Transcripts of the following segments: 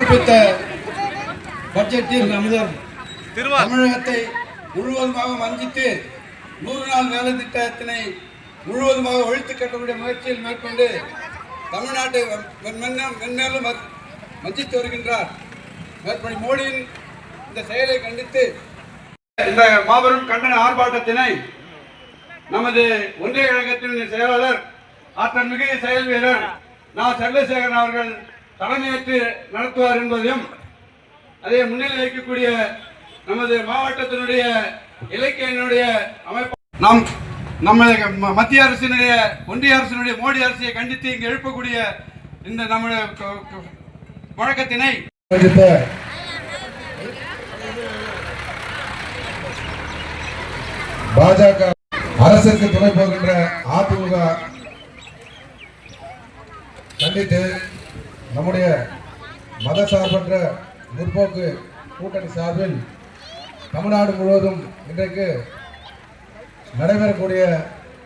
சமர்ப்பித்த பட்ஜெட்டில் தமிழகத்தை முழுவதுமாக வஞ்சித்து 100 நாள் வேலை திட்டத்தினை முழுவதுமாக ஒழித்து கட்டக்கூடிய முயற்சியில் மேற்கொண்டு தமிழ்நாட்டை மென்மேலும் வஞ்சித்து வருகின்றார். மேற்படி மோடியின் இந்த செயலை கண்டித்து இந்த மாபெரும் கண்டன ஆர்ப்பாட்டத்தினை நமது ஒன்றிய கழகத்தின் செயலாளர் ஆற்றல் மிகு செயல் வீரர் சந்திரசேகரன் அவர்கள் தலைமையேற்று நடத்துவார் என்பதையும், அதை முன்னிலை வைக்கக்கூடிய நமது மாவட்டத்தினுடைய இலக்கியனுடைய அமைப்பு நம்ம மத்திய அரசினுடைய ஒன்றிய அரசினுடைய மோடி அரசியை கண்டித்து இங்கு எழுப்பக்கூடிய இந்த நம்முடைய முழக்கத்தினை பாஜக அரசுக்கு துணை போகின்ற அதிமுக கண்டித்து நம்முடைய மதசார்பற்ற முற்போக்கு கூட்டணி சார்பில் தமிழ்நாடு முழுவதும் இன்றைக்கு நடைபெறக்கூடிய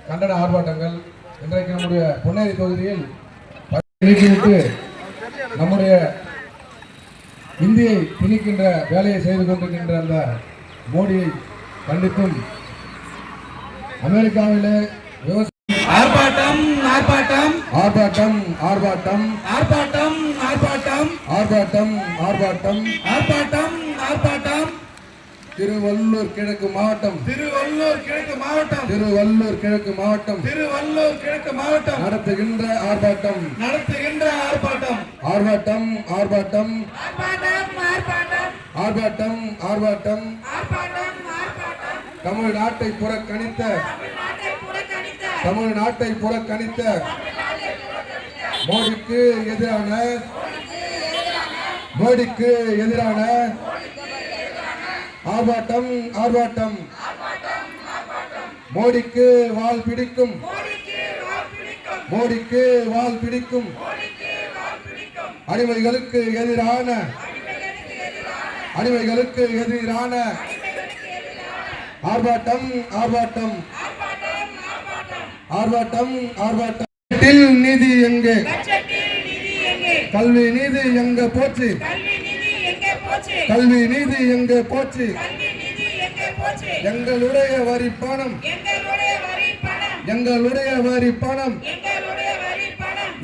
கண்டன ஆர்ப்பாட்டங்கள் இன்றைக்கு நம்முடைய பொன்னேரி தொகுதியில் நீக்கிவிட்டு நம்முடைய இந்தியை திணிக்கின்ற வேலையை செய்து கொண்டிருக்கின்ற அந்த மோடியை கண்டித்தும் அமெரிக்காவிலே ஆர்ப்பாட்டம் ஆர்ப்பாட்டம் ஆர்ப்பாட்டம் ஆர்ப்பாட்டம் ஆர்ப்பாட்டம் ஆர்ப்பாட்டம் ஆர்ப்பாட்டம் ஆர்ப்பாட்டம் ஆர்ப்பாட்டம் ஆர்ப்பாட்டம் திருவள்ளூர் கிழக்கு மாவட்டம் நடத்துகின்ற ஆர்ப்பாட்டம் ஆர்ப்பாட்டம் ஆர்ப்பாட்டம் ஆர்ப்பாட்டம் ஆர்ப்பாட்டம் தமிழ்நாட்டை புறக்கணித்த மோடிக்கு எதிரான ஆர்ப்பாட்டம் ஆர்ப்பாட்டம் மோடிக்கு வால் பிடிக்கும் அடிமைகளுக்கு எதிரான ஆர்ப்பாட்டம் ஆர்ப்பாட்டம் ஆர்ப்பாட்டம் ஆர்ப்பாட்டம். நீதி எங்கே? கல்வி நீதி எங்க போச்சு? கல்வி நீதி எங்கே போச்சு? எங்களுடைய வரி பணம்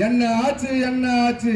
என்ன ஆச்சு?